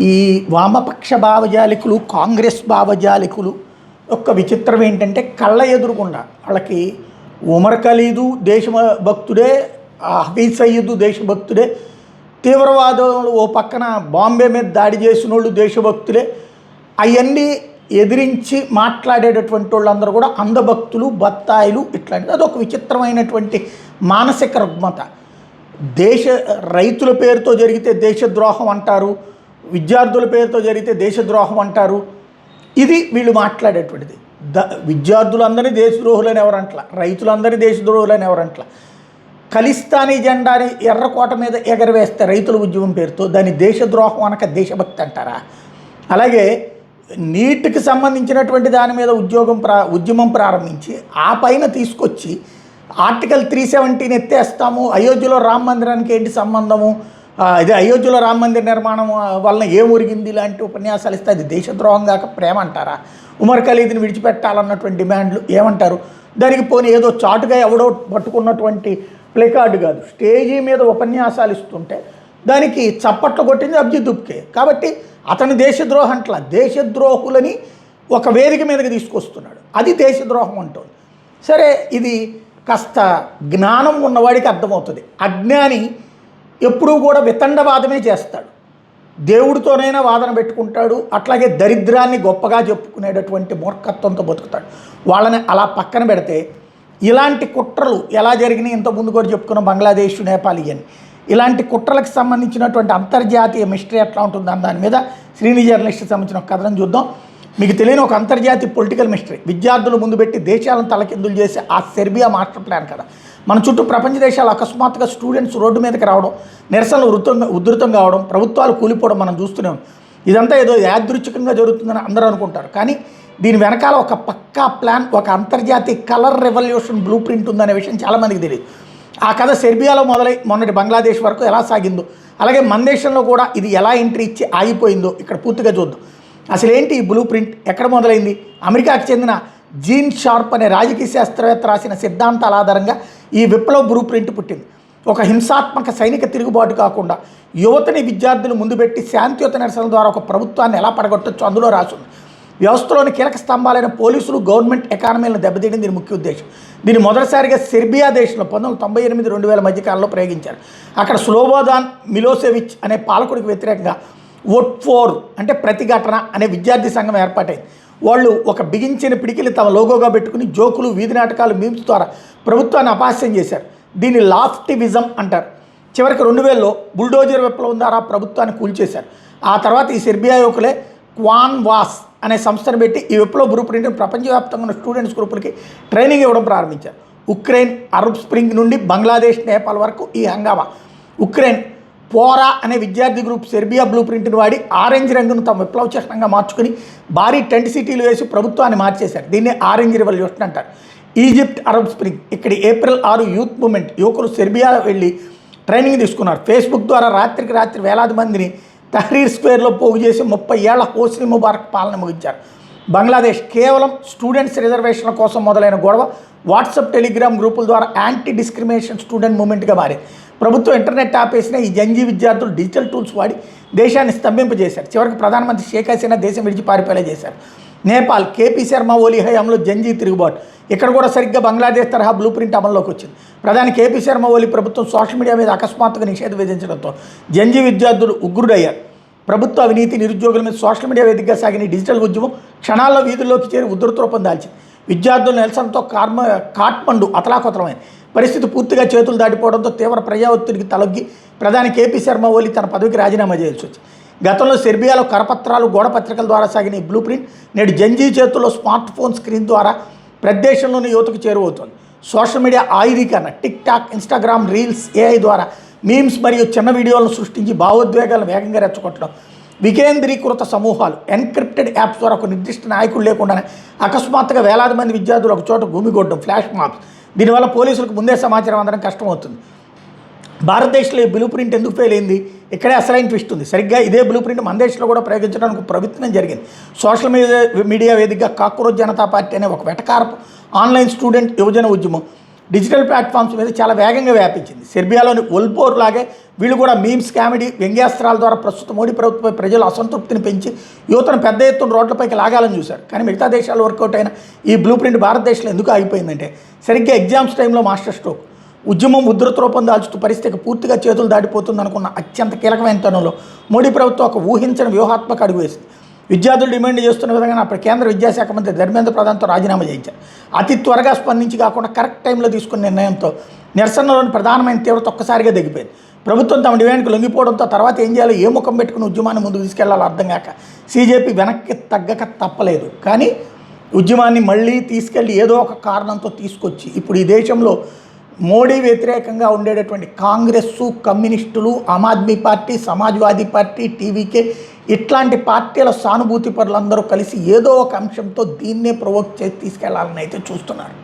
ఈ వామపక్ష భావజాలికులు, కాంగ్రెస్ భావజాలికులు యొక్క విచిత్రం ఏంటంటే కళ్ళ ఎదురుగుండా వాళ్ళకి ఉమర్ ఖలీదు దేశభక్తుడే, హఫీజ్ సయీద్ దేశభక్తుడే, తీవ్రవాదులు ఓ పక్కన బాంబే మీద దాడి చేసిన వాళ్ళు దేశభక్తులే, అవన్నీ ఎదిరించి మాట్లాడేటటువంటి వాళ్ళందరూ కూడా అంధభక్తులు, బత్తాయిలు ఇట్లాంటిది. అదొక విచిత్రమైనటువంటి మానసిక రుగ్మత. రైతుల పేరుతో జరిగితే దేశద్రోహం అంటారు, విద్యార్థుల పేరుతో జరిగితే దేశద్రోహం అంటారు. ఇది వీళ్ళు మాట్లాడేటువంటిది. విద్యార్థులందరినీ దేశద్రోహులని ఎవరంట్లా, రైతులందరినీ దేశద్రోహులని ఎవరంట్లా. ఖలిస్తానీ జెండాని ఎర్రకోట మీద ఎగరవేస్తే రైతుల ఉద్యమం పేరుతో దాన్ని దేశద్రోహం అనక దేశభక్తి అంటారా? అలాగే నీటికి సంబంధించినటువంటి దాని మీద ఉద్యమం ప్రారంభించి ఆ పైన తీసుకొచ్చి ఆర్టికల్ 317 ఎత్తేస్తాము, అయోధ్యలో రామ మందిరానికి ఏంటి సంబంధము, ఇది అయోధ్యలో రామ మందిర నిర్మాణం వలన ఏం ఒరిగింది లాంటి ఉపన్యాసాలు ఇస్తే అది దేశద్రోహం కాక ప్రేమ అంటారా? ఉమర్ ఖలీద్ని విడిచిపెట్టాలన్నటువంటి డిమాండ్లు ఏమంటారు? దానికి పోనీ ఏదో చాటుగా ఎవడో పట్టుకున్నటువంటి ప్లేకార్డు కాదు, స్టేజీ మీద ఉపన్యాసాలు ఇస్తుంటే దానికి చప్పట్లు కొట్టింది అభిజిత్ దుప్కే. కాబట్టి అతని దేశద్రోహం అంట్లా, దేశద్రోహులని ఒక వేదిక మీదకి తీసుకొస్తున్నాడు, అది దేశద్రోహం అంటుంది. సరే, ఇది కాస్త జ్ఞానం ఉన్నవాడికి అర్థమవుతుంది. అజ్ఞాని ఎప్పుడూ కూడా వితండవాదమే చేస్తాడు, దేవుడితోనైనా వాదన పెట్టుకుంటాడు, అట్లాగే దరిద్రాన్ని గొప్పగా చెప్పుకునేటటువంటి మూర్ఖత్వంతో బతుకుతాడు. వాళ్ళని అలా పక్కన పెడితే ఇలాంటి కుట్రలు ఎలా జరిగినాయి, ఇంతకుముందు కూడా చెప్పుకున్నాం, బంగ్లాదేశ్, నేపాల్ ఇవన్నీ. ఇలాంటి కుట్రలకు సంబంధించినటువంటి అంతర్జాతీయ మిస్టరీ ఎట్లా ఉంటుందని దాని మీద శ్రీని జర్నలిస్ట్కి సంబంధించిన ఒక కథనం చూద్దాం. మీకు తెలియని ఒక అంతర్జాతీయ పొలిటికల్ మిస్టరీ, విద్యార్థులు ముందు పెట్టి దేశాలను తలకిందులు చేసే ఆ సెర్బియా మాస్టర్ ప్లాన్ కదా. మన చుట్టూ ప్రపంచ దేశాలు అకస్మాత్తుగా స్టూడెంట్స్ రోడ్డు మీదకి రావడం, నిరసనలు ఉధృతం కావడం, ప్రభుత్వాలు కూలిపోవడం మనం చూస్తూనే. ఇదంతా ఏదో యాదృచ్ఛికంగా జరుగుతుందని అందరూ అనుకుంటారు, కానీ దీని వెనకాల ఒక పక్కా ప్లాన్, ఒక అంతర్జాతీయ కలర్ రెవల్యూషన్ బ్లూ ప్రింట్ ఉందనే విషయం చాలామందికి తెలియదు. ఆ కథ సెర్బియాలో మొదలై మొన్నటి బంగ్లాదేశ్ వరకు ఎలా సాగిందో, అలాగే మన దేశంలో కూడా ఇది ఎలా ఎంట్రీ ఇచ్చి ఆగిపోయిందో ఇక్కడ పూర్తిగా చూద్దాం. అసలు ఏంటి ఈ బ్లూ ప్రింట్, ఎక్కడ మొదలైంది? అమెరికాకి చెందిన జీన్ షార్ప్ అనే రాజకీయ శాస్త్రవేత్త రాసిన సిద్ధాంతాల ఆధారంగా ఈ విప్లవ బ్లూ ప్రింట్ పుట్టింది. ఒక హింసాత్మక సైనిక తిరుగుబాటు కాకుండా యువతని, విద్యార్థులు ముందు పెట్టి శాంతియుత నిరసనల ద్వారా ఒక ప్రభుత్వాన్ని ఎలా పడగొట్టొచ్చో అందులో రాసింది. వ్యవస్థలోని కీలక స్తంభాలైన పోలీసులు, గవర్నమెంట్ ఎకానమీలను దెబ్బతీయడం దీని ముఖ్య ఉద్దేశం. దీన్ని మొదటిసారిగా సెర్బియా దేశంలో 1998-2000 మధ్యకాలంలో ప్రయోగించారు. అక్కడ స్లోబోదాన్ మిలోసెవిచ్ అనే పాలకుడికి వ్యతిరేకంగా వోట్ ఫోర్ అంటే ప్రతిఘటన అనే విద్యార్థి సంఘం ఏర్పాటైంది. వాళ్ళు ఒక బిగించిన పిడికిలి తమ లోగోగా పెట్టుకుని జోకులు, వీధి నాటకాలు, మీమ్స్ ద్వారా ప్రభుత్వాన్ని అపహాస్యం చేశారు. దీన్ని లాఫ్టివిజం అంటారు. చివరికి 2000లో బుల్డోజర్ విప్లవం ద్వారా ప్రభుత్వాన్ని కూల్చేశారు. ఆ తర్వాత ఈ సెర్బియా యువకులే క్వాన్ వాస్ అనే సంస్థను పెట్టి ఈ విప్లవ బ్లూ ప్రింట్ని ప్రపంచవ్యాప్తంగా ఉన్న స్టూడెంట్స్ గ్రూపులకి ట్రైనింగ్ ఇవ్వడం ప్రారంభించారు. ఉక్రెయిన్, అరబ్ స్ప్రింగ్ నుండి బంగ్లాదేశ్, నేపాల్ వరకు ఈ హంగామా. ఉక్రెయిన్ పోరా అనే విద్యార్థి గ్రూప్ సెర్బియా బ్లూ ప్రింట్ని వాడి ఆరెంజ్ రంగును తమ విప్లవ చిహ్నంగా మార్చుకుని భారీ టెంట్ సిటీలు వేసి ప్రభుత్వాన్ని మార్చేశారు. దీన్ని ఆరెంజ్ రెవల్యూషన్ అంటారు. ఈజిప్ట్, అరబ్ స్ప్రింగ్, ఇక్కడ ఏప్రిల్ 6 యూత్ మూమెంట్ యువకులు సెర్బియా వెళ్ళి ట్రైనింగ్ తీసుకున్నారు. ఫేస్బుక్ ద్వారా రాత్రికి రాత్రి వేలాది మందిని తహ్రీర్ స్క్వేర్లో పోగు చేసి 30 ఏళ్ల హోస్ని ముబారక్ పాలన ముగించారు. బంగ్లాదేశ్ కేవలం స్టూడెంట్స్ రిజర్వేషన్ల కోసం మొదలైన గొడవ వాట్సాప్, టెలిగ్రామ్ గ్రూపుల ద్వారా యాంటీ డిస్క్రిమినేషన్ స్టూడెంట్ మూవ్మెంట్గా మారింది. ప్రభుత్వం ఇంటర్నెట్ ఆపేసిన ఈ జంజీ విద్యార్థులు డిజిటల్ టూల్స్ వాడి దేశాన్ని స్తంభింపజేశారు. చివరికి ప్రధానమంత్రి షేక్ హసీనా దేశం విడిచి పారిపోయేలా చేశారు. నేపాల్, కేపీ శర్మ ఓలీ హయాంలో జంజీ తిరుగుబాటు. ఇక్కడ కూడా సరిగ్గా బంగ్లాదేశ్ తరహా బ్లూ ప్రింట్ అమల్లోకి వచ్చింది. ప్రధాని కేపీ శర్మ ఓలీ ప్రభుత్వం సోషల్ మీడియా మీద అకస్మాత్తుగా నిషేధం విధించడంతో జంజీ విద్యార్థులు ఉగ్రుడయ్యారు. ప్రభుత్వ అవినీతి, నిరుద్యోగుల మీద సోషల్ మీడియా వేదికగా సాగిన డిజిటల్ ఉద్యమం క్షణాల్లో వీధుల్లోకి చేరి ఉధృత రూపం దాల్చింది. విద్యార్థుల నిరసనతో కాఠ్మండు అతలాకుతలమైంది. పరిస్థితి పూర్తిగా చేతులు దాటిపోవడంతో తీవ్ర ప్రజా ఒత్తిడికి తలొగ్గి ప్రధాని కేపీ శర్మ ఓలీ తన పదవికి రాజీనామా చేయాల్సి వచ్చింది. గతంలో సెర్బియాలో కరపత్రాలు, గోడ పత్రికల ద్వారా సాగిన ఈ బ్లూ ప్రింట్ నేడు జంజీ చేతుల్లో స్మార్ట్ ఫోన్ స్క్రీన్ ద్వారా ప్రదేశంలోని యువతకు చేరువవుతుంది. సోషల్ మీడియా ఆయుధీకరణ, TikTok, Instagram reels, AI ద్వారా మీమ్స్ మరియు చిన్న వీడియోలను సృష్టించి భావోద్వేగాలను వేగంగా రెచ్చగొట్టడం, వికేంద్రీకృత సమూహాలు, ఎన్క్రిప్టెడ్ యాప్స్ ద్వారా ఒక నిర్దిష్ట నాయకుడు లేకుండానే అకస్మాత్తుగా వేలాది మంది విద్యార్థులు ఒక చోట గుమిగొట్టడం, ఫ్లాష్ మాబ్స్. దీనివల్ల పోలీసులకు ముందే సమాచారం అందడం కష్టమవుతుంది. భారతదేశంలో ఈ బ్లూ ప్రింట్ ఎందుకు ఫెయిల్ అయింది? ఇక్కడే అసలైన ట్విస్ట్ ఉంది. సరిగ్గా ఇదే బ్లూ ప్రింట్ మన దేశంలో కూడా ప్రయోగించడానికి ప్రయత్నం జరిగింది. సోషల్ మీడియా వేదికగా కాక్రోచ్ జనతా పార్టీ అనే ఒక వెటకారపు ఆన్లైన్ స్టూడెంట్ యువజన ఉద్యమం డిజిటల్ ప్లాట్ఫామ్స్ మీద చాలా వేగంగా వ్యాపించింది. సెర్బియాలోని ఒల్పోర్ లాగే వీళ్ళు కూడా మీమ్స్, కామెడీ, వ్యంగ్యాస్త్రాల ద్వారా ప్రస్తుత మోడీ ప్రభుత్వంపై ప్రజల అసంతృప్తిని పెంచి యువతను పెద్ద ఎత్తున రోడ్లపైకి లాగాలని చూశారు. కానీ మిగతా దేశాలు వర్కౌట్ అయిన ఈ బ్లూ ప్రింట్ భారతదేశంలో ఎందుకు ఆగిపోయిందంటే సరిగ్గా ఎగ్జామ్స్ టైంలో మాస్టర్ స్ట్రోక్. ఉద్యమం ఉధృత రూపం దాల్చుతూ పరిస్థితికి పూర్తిగా చేతులు దాటిపోతుంది అనుకున్న అత్యంత కీలకమైన తరుణంలో మోడీ ప్రభుత్వం ఒక ఊహించని వ్యూహాత్మక అడుగు వేసింది. విద్యార్థులు డిమాండ్ చేస్తున్న విధంగా అప్పుడు కేంద్ర విద్యాశాఖ మంత్రి ధర్మేంద్ర ప్రధాన్తో రాజీనామా చేయించారు. అతి త్వరగా స్పందించి కాకుండా కరెక్ట్ టైంలో తీసుకున్న నిర్ణయంతో నిరసనలోని ప్రధానమైన తీవ్రత ఒక్కసారిగా దిగిపోయింది. ప్రభుత్వం తమ డిమాండ్కి లొంగిపోవడంతో తర్వాత ఏం చేయాలో, ఏ ముఖం పెట్టుకుని ఉద్యమాన్ని ముందుకు తీసుకెళ్లాలో అర్థం కాక సీజేపీ వెనక్కి తగ్గక తప్పలేదు. కానీ ఉద్యమాన్ని మళ్ళీ తీసుకెళ్ళి ఏదో ఒక కారణంతో తీసుకొచ్చి ఇప్పుడు ఈ దేశంలో మోడీ వ్యతిరేకంగా ఉండేటటువంటి కాంగ్రెస్సు, కమ్యూనిస్టులు, Aam Aadmi party, Samajwadi party, TVK ఇట్లాంటి పార్టీల సానుభూతి పరులందరూ కలిసి ఏదో ఒక అంశంతో దీన్నే ప్రొవోక్ చేసి తీసుకెళ్లాలని అయితే చూస్తున్నారు.